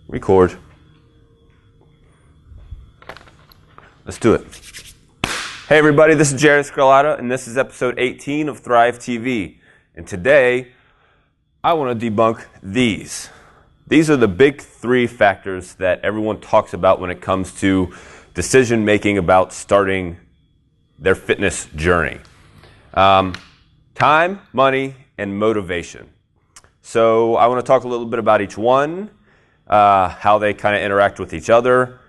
Record. Let's do it. Hey everybody, this is Jared Scarlata, and this is episode 18 of Thrive TV. And today, I want to debunk these. These are the big three factors that everyone talks about when it comes to decision making about starting their fitness journey. Time, money, and motivation. So I want to talk a little bit about each one, how they kind of interact with each other,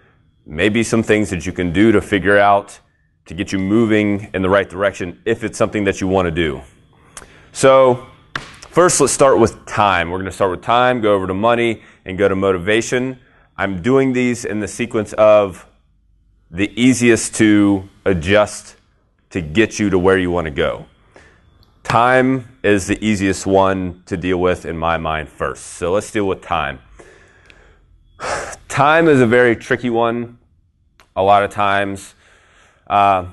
maybe some things that you can do to figure out to get you moving in the right direction if it's something that you want to do. So first, let's start with time. We're going to start with time, go over to money, and go to motivation. I'm doing these in the sequence of the easiest to adjust to get you to where you want to go. Time is the easiest one to deal with in my mind first. So let's deal with time. Time is a very tricky one. A lot of times, I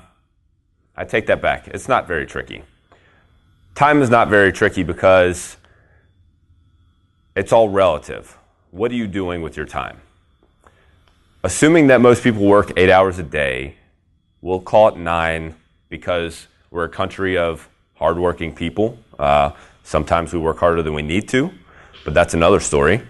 take that back. It's not very tricky. Time is not very tricky because it's all relative. What are you doing with your time? Assuming that most people work 8 hours a day, we'll call it 9 because we're a country of hardworking people. Sometimes we work harder than we need to, but that's another story.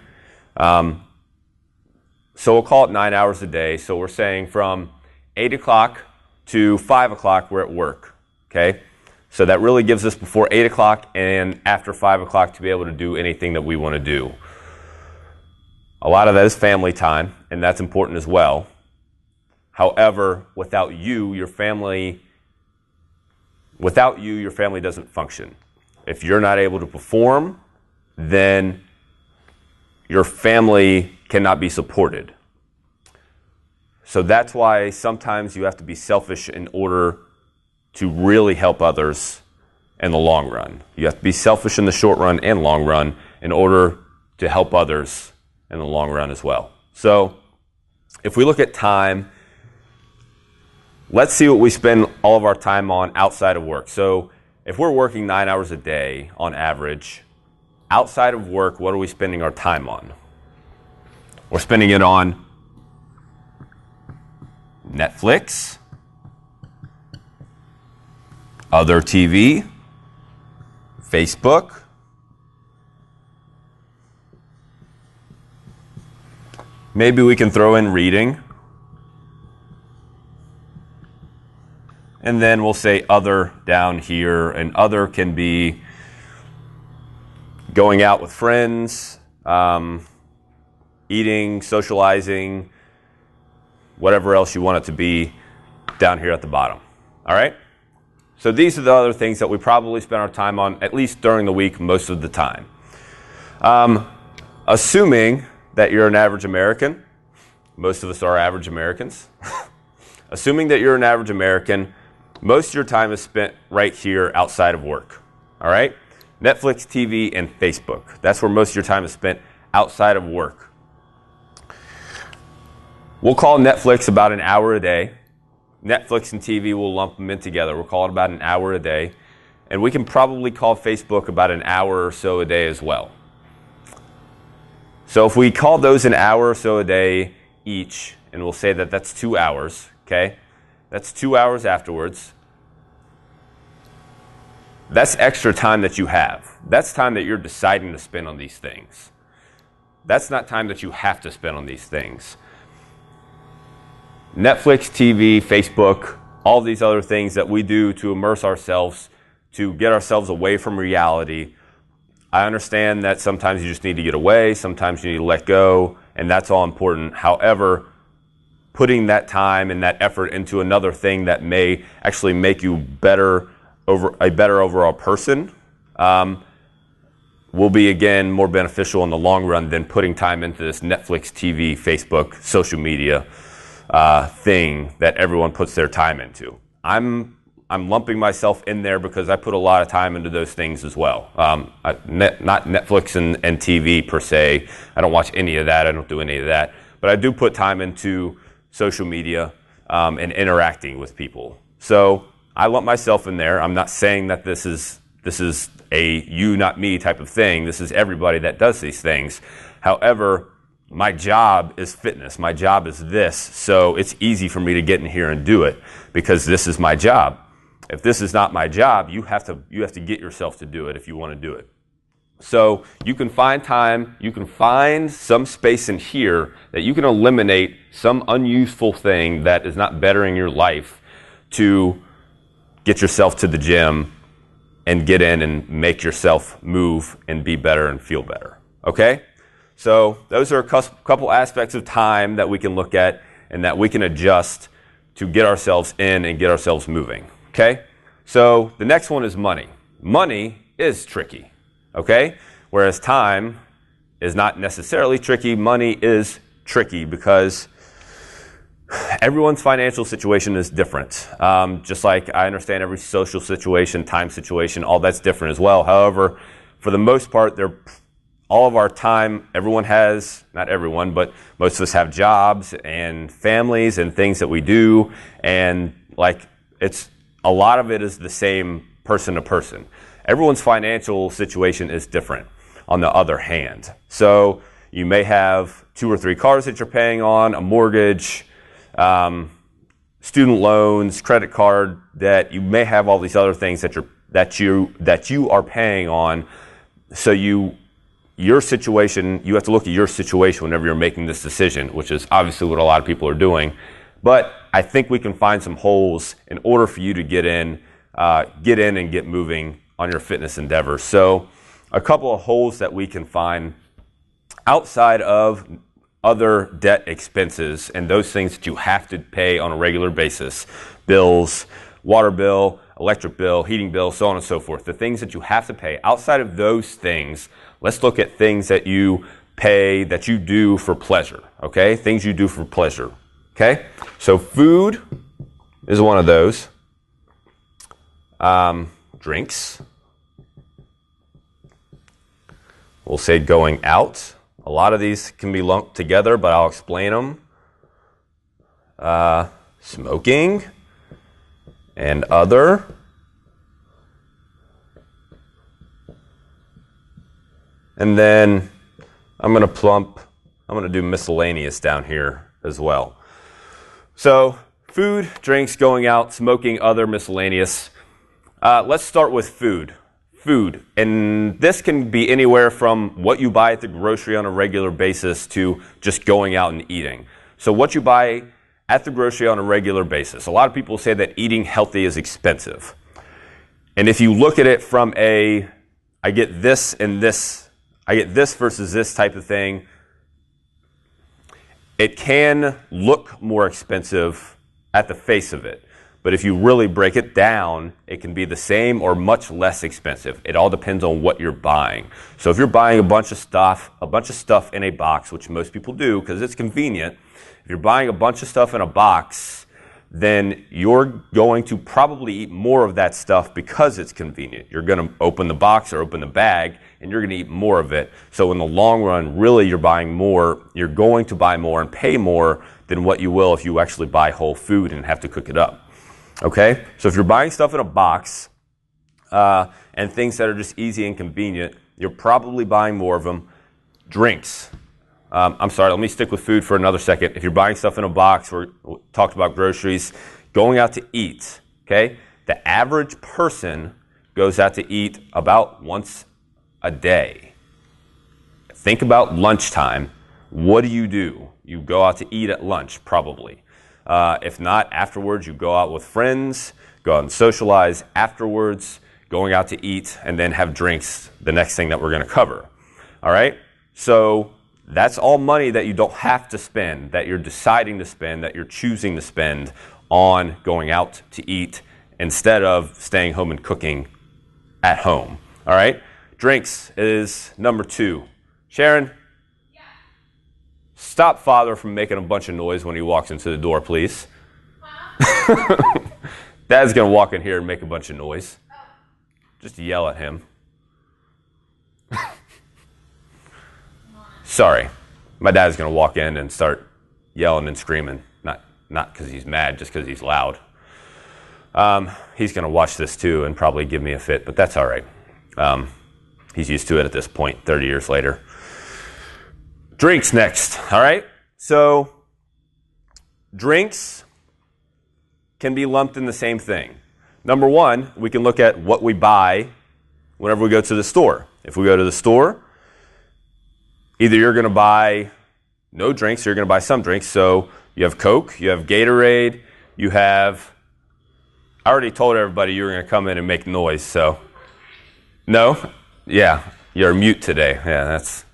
So we'll call it 9 hours a day. So we're saying from 8 o'clock to 5 o'clock we're at work, okay? So that really gives us before 8 o'clock and after 5 o'clock to be able to do anything that we want to do. A lot of that is family time, and that's important as well. However, without you, your family doesn't function. If you're not able to perform, then your family cannot be supported. So that's why sometimes you have to be selfish in order to really help others in the long run. You have to be selfish in the short run and long run in order to help others in the long run as well. So if we look at time, let's see what we spend all of our time on outside of work. So if we're working 9 hours a day on average, outside of work, what are we spending our time on? We're spending it on Netflix, other TV, Facebook, maybe we can throw in reading, and then we'll say other down here, and other can be going out with friends, eating, socializing, whatever else you want it to be down here at the bottom. All right? So these are the other things that we probably spend our time on, at least during the week, most of the time. Assuming that you're an average American, most of us are average Americans. Assuming that you're an average American, most of your time is spent right here outside of work. All right? Netflix, TV, and Facebook. That's where most of your time is spent outside of work. We'll call Netflix about an hour a day. Netflix and TV, we'll lump them in together. We'll call it about an hour a day. And we can probably call Facebook about an hour or so a day as well. So if we call those an hour or so a day each, and we'll say that that's 2 hours, okay? That's 2 hours afterwards. That's extra time that you have. That's time that you're deciding to spend on these things. That's not time that you have to spend on these things. Netflix, TV, Facebook, all these other things that we do to immerse ourselves, to get ourselves away from reality. I understand that sometimes you just need to get away, sometimes you need to let go, and that's all important. However, putting that time and that effort into another thing that may actually make you a better overall person will be, again, more beneficial in the long run than putting time into this Netflix, TV, Facebook, social media thing that everyone puts their time into. I'm lumping myself in there because I put a lot of time into those things as well. Not Netflix and TV per se. I don't watch any of that. I don't do any of that. But I do put time into social media and interacting with people. So I lump myself in there. I'm not saying that this is a you, not me type of thing. This is everybody that does these things. However, my job is fitness. My job is this. So it's easy for me to get in here and do it because this is my job. If this is not my job, you have to get yourself to do it if you want to do it. So you can find time, you can find some space in here that you can eliminate some unuseful thing that is not bettering your life to get yourself to the gym and get in and make yourself move and be better and feel better. Okay? So those are a couple aspects of time that we can look at and that we can adjust to get ourselves in and get ourselves moving. Okay? So the next one is money. Money is tricky. Okay? Whereas time is not necessarily tricky, money is tricky because everyone's financial situation is different. Just like I understand every social situation, time situation, all that's different as well. However, for the most part, all of our time, everyone has, not everyone, but most of us have jobs and families and things that we do. And a lot of it is the same person to person. Everyone's financial situation is different on the other hand. So you may have 2 or 3 cars that you're paying on, a mortgage, student loans, credit card debt. You may have all these other things that you are paying on. So your situation, you have to look at your situation whenever you're making this decision, which is obviously what a lot of people are doing. But I think we can find some holes in order for you to get in and get moving on your fitness endeavors. So a couple of holes that we can find outside of other debt expenses and those things that you have to pay on a regular basis, bills, water bill, electric bill, heating bill, so on and so forth, the things that you have to pay. Outside of those things, let's look at things that you pay, that you do for pleasure, okay? Things you do for pleasure, okay? So food is one of those. Drinks. We'll say going out. A lot of these can be lumped together, but I'll explain them. Smoking and other. And then I'm going to do miscellaneous down here as well. So food, drinks, going out, smoking, other, miscellaneous. Let's start with food. Food, and this can be anywhere from what you buy at the grocery on a regular basis to just going out and eating. So what you buy at the grocery on a regular basis. A lot of people say that eating healthy is expensive. And if you look at it from I get this versus this type of thing, it can look more expensive at the face of it. But if you really break it down, it can be the same or much less expensive. It all depends on what you're buying. So if you're buying a bunch of stuff in a box, which most people do because it's convenient, if you're buying a bunch of stuff in a box, then you're going to probably eat more of that stuff because it's convenient. You're going to open the box or open the bag, and you're going to eat more of it. So in the long run, really you're buying more. You're going to buy more and pay more than what you will if you actually buy whole food and have to cook it up. Okay, so if you're buying stuff in a box and things that are just easy and convenient, you're probably buying more of them. Drinks. I'm sorry, let me stick with food for another second. If you're buying stuff in a box, we talked about groceries, going out to eat, okay? The average person goes out to eat about once a day. Think about lunchtime. What do? You go out to eat at lunch, probably. If not, afterwards, you go out with friends, go out and socialize afterwards, going out to eat, and then have drinks, the next thing that we're going to cover. All right? So that's all money that you don't have to spend, that you're deciding to spend, that you're choosing to spend on going out to eat instead of staying home and cooking at home. All right? Drinks is number 2. Sharon? Stop father from making a bunch of noise when he walks into the door, please. Dad's going to walk in here and make a bunch of noise. Just yell at him. Sorry. My dad's going to walk in and start yelling and screaming. Not because he's mad, just because he's loud. He's going to watch this too and probably give me a fit, but that's all right. He's used to it at this point, 30 years later. Drinks next, all right? So drinks can be lumped in the same thing. Number one, we can look at what we buy whenever we go to the store. If we go to the store, either you're going to buy no drinks or you're going to buy some drinks. So you have Coke, you have Gatorade, you have, I already told everybody you were going to come in and make noise, so. No? Yeah, you're mute today. Yeah, that's.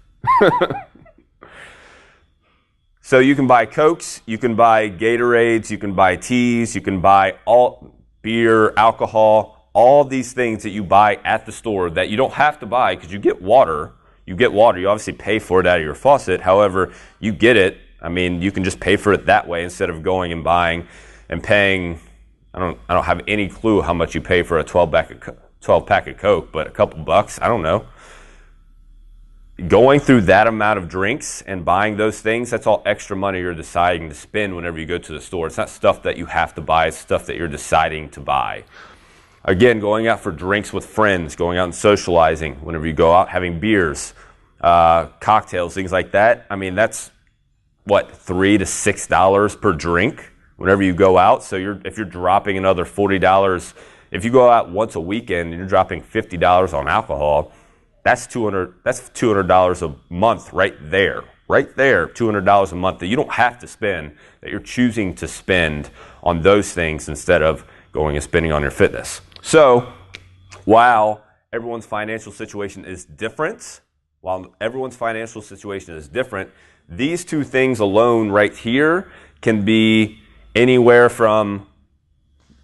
So you can buy Cokes, you can buy Gatorades, you can buy teas, you can buy all beer, alcohol, all these things that you buy at the store that you don't have to buy because you get water. You get water. You obviously pay for it out of your faucet. However, you get it. I mean, you can just pay for it that way instead of going and buying and paying. I don't have any clue how much you pay for a 12-pack of Coke, but a couple bucks. I don't know. Going through that amount of drinks and buying those things, that's all extra money you're deciding to spend whenever you go to the store. It's not stuff that you have to buy. It's stuff that you're deciding to buy. Again, going out for drinks with friends, going out and socializing, whenever you go out, having beers, cocktails, things like that. I mean, that's, what, $3 to $6 per drink whenever you go out. So if you're dropping another $40, if you go out once a weekend and you're dropping $50 on alcohol, that's $200 a month right there. Right there, $200 a month that you don't have to spend, that you're choosing to spend on those things instead of going and spending on your fitness. So while everyone's financial situation is different, these two things alone right here can be anywhere from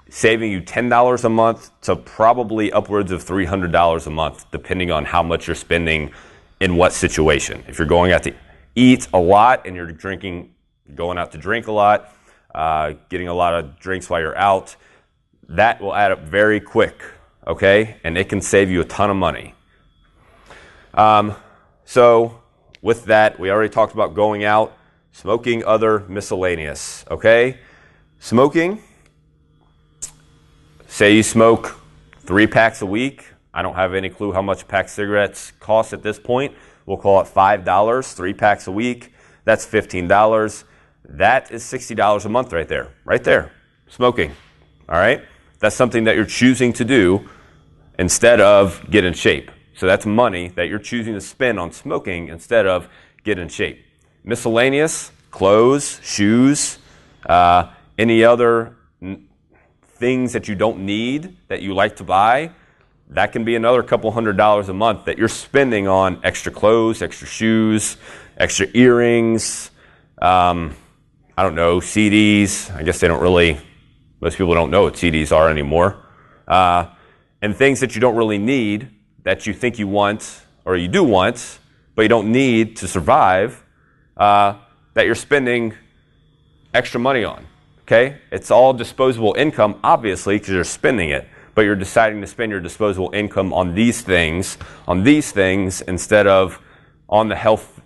saving you $10 a month to probably upwards of $300 a month, depending on how much you're spending in what situation. If you're going out to eat a lot and you're going out to drink a lot, getting a lot of drinks while you're out, that will add up very quick, okay? And it can save you a ton of money. So with that, we already talked about going out, smoking, other miscellaneous, okay? Smoking, say you smoke 3 packs a week. I don't have any clue how much a pack of cigarettes cost at this point. We'll call it $5, 3 packs a week. That's $15. That is $60 a month right there, smoking, all right? That's something that you're choosing to do instead of get in shape. So that's money that you're choosing to spend on smoking instead of get in shape. Miscellaneous, clothes, shoes, any other things that you don't need that you like to buy, that can be another couple $100 a month that you're spending on extra clothes, extra shoes, extra earrings, I don't know, CDs. I guess most people don't know what CDs are anymore. And things that you don't really need that you think you want or you do want, but you don't need to survive, that you're spending extra money on. Okay? It's all disposable income, obviously, because you're spending it, but you're deciding to spend your disposable income on these things instead of on the health,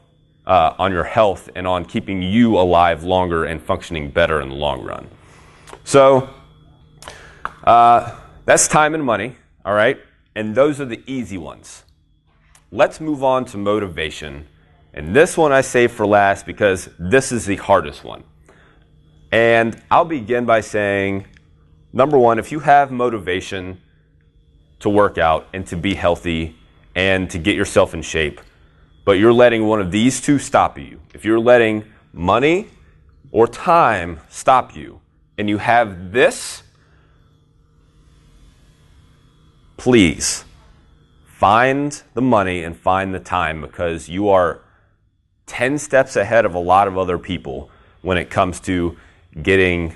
on your health and on keeping you alive longer and functioning better in the long run. So that's time and money, all right? And those are the easy ones. Let's move on to motivation. And this one I save for last because this is the hardest one. And I'll begin by saying, number one, if you have motivation to work out and to be healthy and to get yourself in shape, but you're letting one of these two stop you, if you're letting money or time stop you, and you have this, please find the money and find the time, because you are 10 steps ahead of a lot of other people when it comes to getting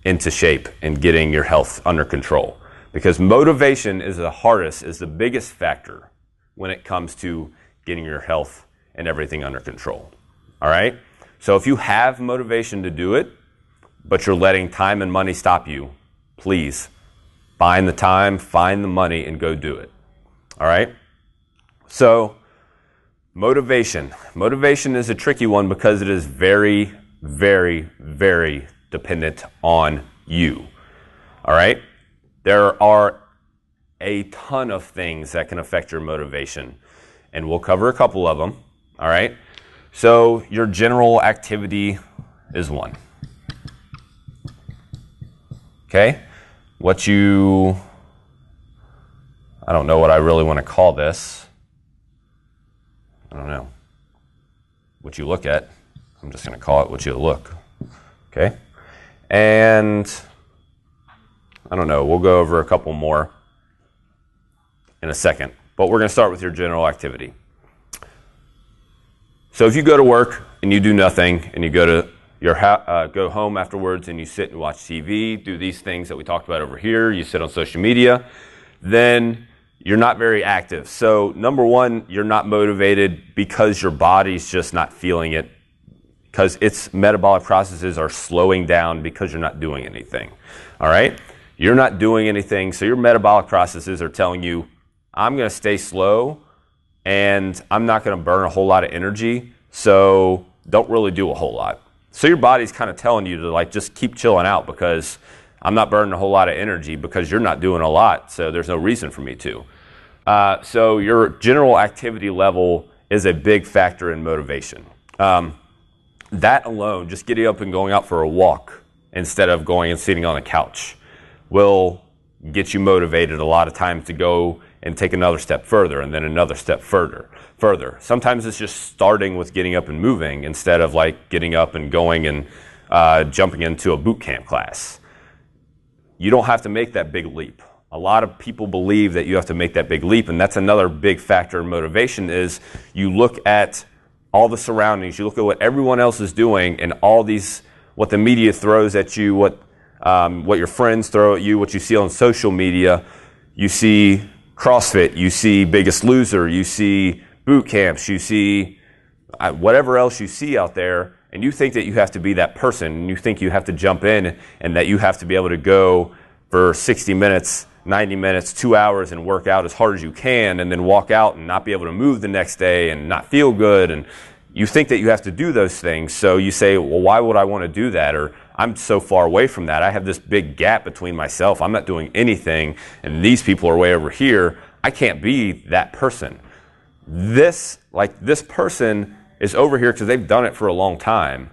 into shape and getting your health under control. Because motivation is the biggest factor when it comes to getting your health and everything under control. All right? So if you have motivation to do it, but you're letting time and money stop you, please find the time, find the money, and go do it. All right? So motivation. Motivation is a tricky one because it is very, very, very dependent on you. All right? There are a ton of things that can affect your motivation, and we'll cover a couple of them. All right? So your general activity is 1. Okay? I don't know what I really want to call this. I don't know. What you look at. I'm just going to call it what you look. Okay? And I don't know. We'll go over a couple more in a second. But we're going to start with your general activity. So if you go to work and you do nothing and you go home afterwards and you sit and watch TV, do these things that we talked about over here, you sit on social media, then you're not very active. So number 1, you're not motivated because your body's just not feeling it, because its metabolic processes are slowing down because you're not doing anything. All right? You're not doing anything, so your metabolic processes are telling you, I'm going to stay slow and I'm not going to burn a whole lot of energy, so don't really do a whole lot. So your body's kind of telling you to like just keep chilling out because I'm not burning a whole lot of energy because you're not doing a lot, so there's no reason for me to. So your general activity level is a big factor in motivation. That alone, just getting up and going out for a walk instead of going and sitting on the couch, will get you motivated a lot of times to go and take another step further and then another step further. Sometimes it's just starting with getting up and moving instead of like getting up and going and jumping into a boot camp class. You don't have to make that big leap. A lot of people believe that you have to make that big leap, and that's another big factor in motivation is you look at all the surroundings, you look at what everyone else is doing and all these, what the media throws at you, what your friends throw at you, what you see on social media. You see CrossFit, you see Biggest Loser, you see boot camps, you see whatever else you see out there, and you think that you have to be that person, and you think you have to jump in and that you have to be able to go for 60 minutes, 90 minutes, 2 hours and work out as hard as you can and then walk out and not be able to move the next day and not feel good. And you think that you have to do those things. So you say, well, why would I want to do that? Or I'm so far away from that. I have this big gap between myself. I'm not doing anything. And these people are way over here. I can't be that person. This person is over here because they've done it for a long time.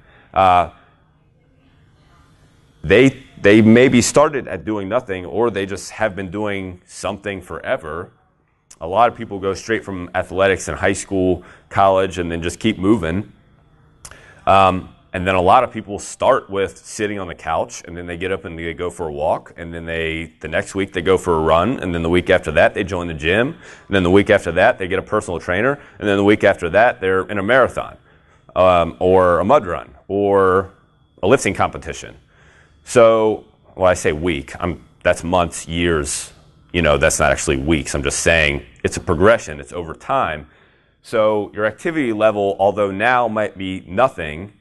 They maybe started at doing nothing, or they just have been doing something forever. A lot of people go straight from athletics in high school, college, and then just keep moving. And then a lot of people start with sitting on the couch, and then they get up and they go for a walk, and then the next week they go for a run, and then the week after that they join the gym, and then the week after that they get a personal trainer, and then the week after that they're in a marathon, or a mud run, or a lifting competition. So, well, I say week, that's months, years, that's not actually weeks. I'm just saying it's a progression, it's over time. So your activity level, although now might be nothing,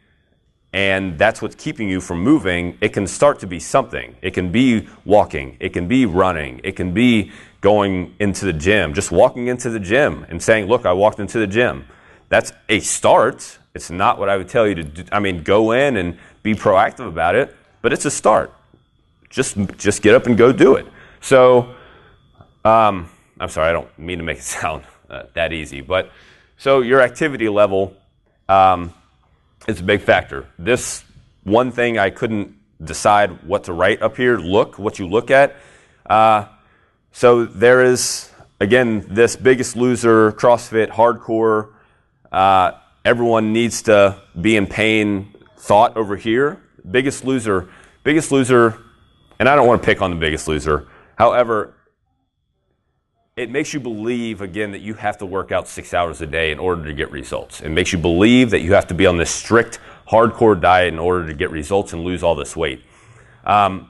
and that's what's keeping you from moving, it can start to be something. It can be walking, it can be running, it can be going into the gym, just walking into the gym and saying, look, I walked into the gym. That's a start. It's not what I would tell you to do. Go in and be proactive about it, but it's a start. Just get up and go do it. So, I'm sorry, I don't mean to make it sound that easy, but so your activity level is a big factor. This one thing I couldn't decide what to write up here, what you look at. So there is, again, this Biggest Loser, CrossFit, hardcore, everyone needs to be in pain thought over here. Biggest Loser, and I don't want to pick on the Biggest Loser. However, it makes you believe, again, that you have to work out 6 hours a day in order to get results. It makes you believe that you have to be on this strict, hardcore diet in order to get results and lose all this weight. The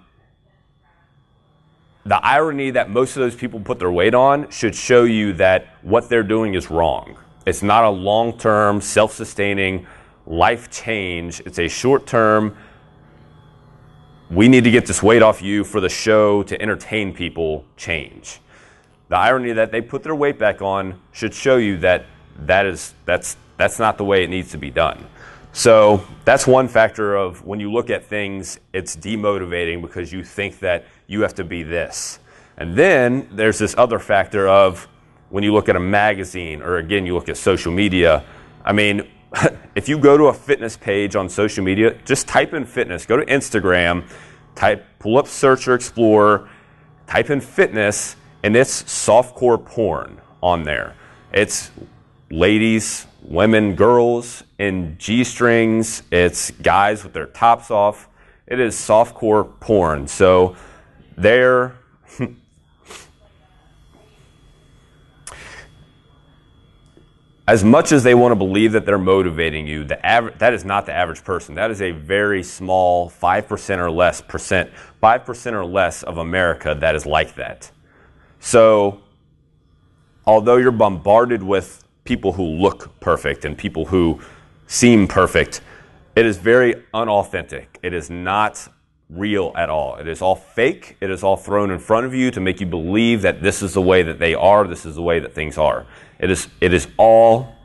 irony that most of those people put their weight on should show you that what they're doing is wrong. It's not a long-term, self-sustaining life change. It's a short-term, we need to get this weight off you for the show to entertain people change. The irony that they put their weight back on should show you that that's not the way it needs to be done. So that's one factor of when you look at things, it's demotivating because you think that you have to be this. And then there's this other factor of when you look at a magazine or, again, you look at social media, if you go to a fitness page on social media, just type in fitness. Go to Instagram, pull up Search or Explorer, type in fitness, and it's softcore porn on there. It's ladies, women, girls in G-strings. It's guys with their tops off. It is softcore porn. So there, as much as they want to believe that they're motivating you, that is not the average person. That is a very small 5% or less 5% or less of America that is like that. So although you're bombarded with people who look perfect and people who seem perfect, it is very unauthentic. It is not real at all. It is all fake. It is all thrown in front of you to make you believe that this is the way that they are, this is the way that things are. It is all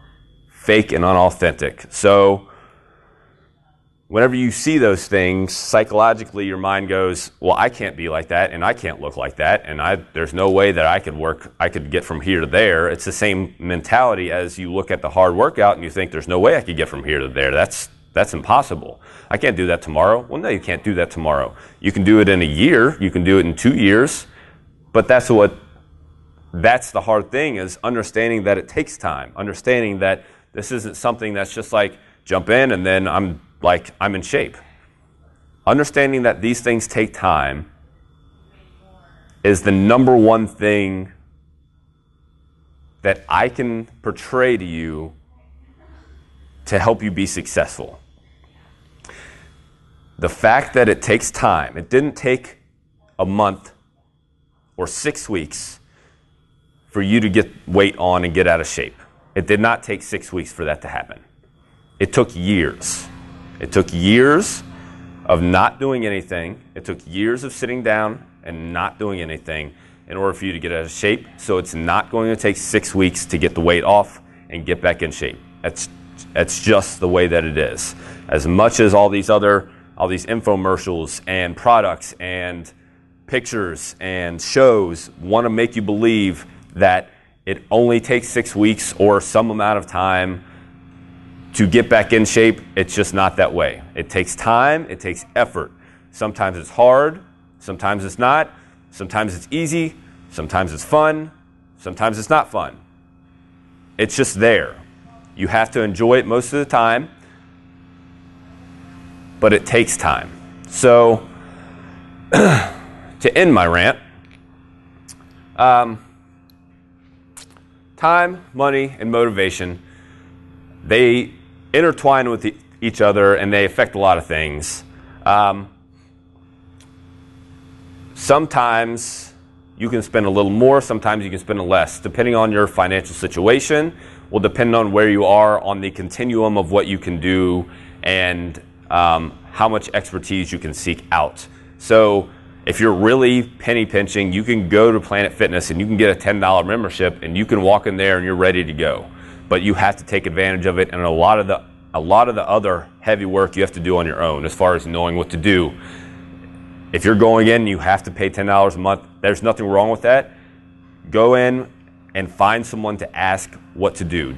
fake and unauthentic. So whenever you see those things, psychologically your mind goes, well, I can't be like that, and I can't look like that, and there's no way that I could get from here to there. It's the same mentality as you look at the hard workout and you think there's no way I could get from here to there. That's impossible. I can't do that tomorrow. Well, no, you can't do that tomorrow. You can do it in a year. You can do it in 2 years. But that's the hard thing, is understanding that it takes time. Understanding that this isn't something that's just like jump in and then I'm in shape. Understanding that these things take time is the number one thing that I can portray to you to help you be successful. The fact that it takes time. It didn't take a month or 6 weeks for you to get weight on and get out of shape. It did not take 6 weeks for that to happen. It took years. It took years of not doing anything. It took years of sitting down and not doing anything in order for you to get out of shape. So it's not going to take 6 weeks to get the weight off and get back in shape. That's just the way that it is. As much as all these infomercials and products and pictures and shows want to make you believe that it only takes 6 weeks or some amount of time to get back in shape, it's just not that way. It takes time, it takes effort. Sometimes it's hard, sometimes it's not, sometimes it's easy, sometimes it's fun, sometimes it's not fun. It's just there. You have to enjoy it most of the time, but it takes time. So, to end my rant, time, money, and motivation, they intertwine with each other and they affect a lot of things. Sometimes you can spend a little more, sometimes you can spend less, depending on your financial situation. Will depend on where you are on the continuum of what you can do and how much expertise you can seek out. So if you're really penny pinching, you can go to Planet Fitness and you can get a $10 membership and you can walk in there and you're ready to go. But you have to take advantage of it, and a lot of the other heavy work you have to do on your own as far as knowing what to do. If you're going in and you have to pay $10 a month, there's nothing wrong with that. Go in and find someone to ask what to do.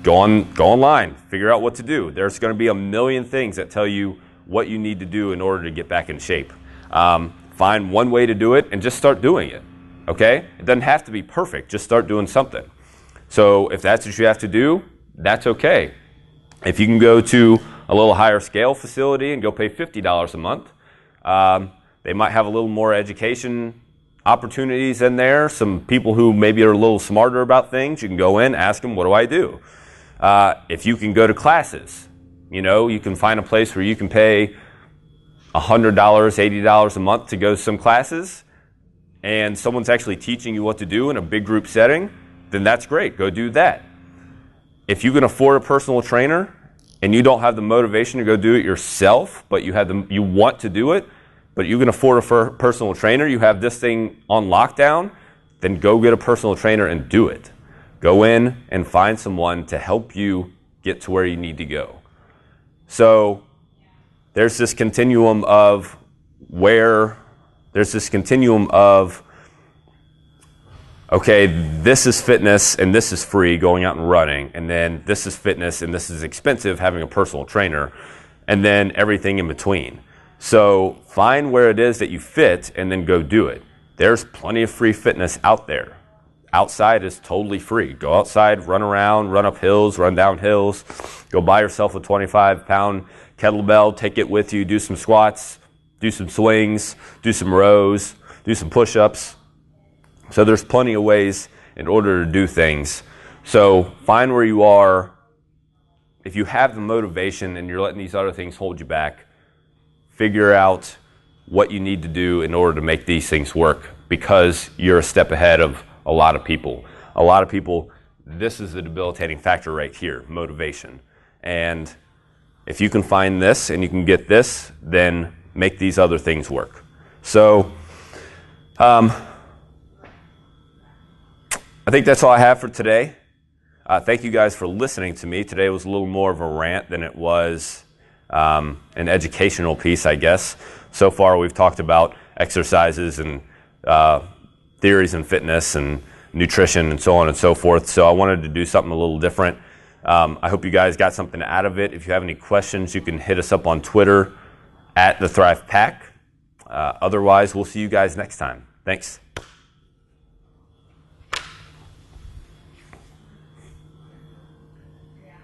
Go online, figure out what to do. There's going to be a million things that tell you what you need to do in order to get back in shape. Find one way to do it and just start doing it, okay? It doesn't have to be perfect, just start doing something. So if that's what you have to do, that's okay. If you can go to a little higher scale facility and go pay $50 a month, they might have a little more education opportunities in there. Some people who maybe are a little smarter about things, you can go in, ask them, what do I do? If you can go to classes, you can find a place where you can pay $100, $80 a month to go to some classes, and someone's actually teaching you what to do in a big group setting, then that's great. Go do that. If you can afford a personal trainer and you don't have the motivation to go do it yourself, but you want to do it, but you can afford a personal trainer, you have this thing on lockdown, then go get a personal trainer and do it. Go in and find someone to help you get to where you need to go. So there's this continuum of okay, this is fitness and this is free, going out and running, and then this is fitness and this is expensive, having a personal trainer, and then everything in between. So find where it is that you fit and then go do it. There's plenty of free fitness out there. Outside is totally free. Go outside, run around, run up hills, run down hills, go buy yourself a 25-pound kettlebell, take it with you, do some squats, do some swings, do some rows, do some push-ups. So there's plenty of ways in order to do things. So find where you are. If you have the motivation and you're letting these other things hold you back, figure out what you need to do in order to make these things work, because you're a step ahead of a lot of people. A lot of people, this is the debilitating factor right here, motivation. And if you can find this and you can get this, then make these other things work. So I think that's all I have for today. Thank you guys for listening to me. Today was a little more of a rant than it was an educational piece, I guess. So far we've talked about exercises and theories in fitness and nutrition and so on and so forth. So I wanted to do something a little different. I hope you guys got something out of it. If you have any questions, you can hit us up on Twitter @TheThrivePack. Otherwise, we'll see you guys next time. Thanks.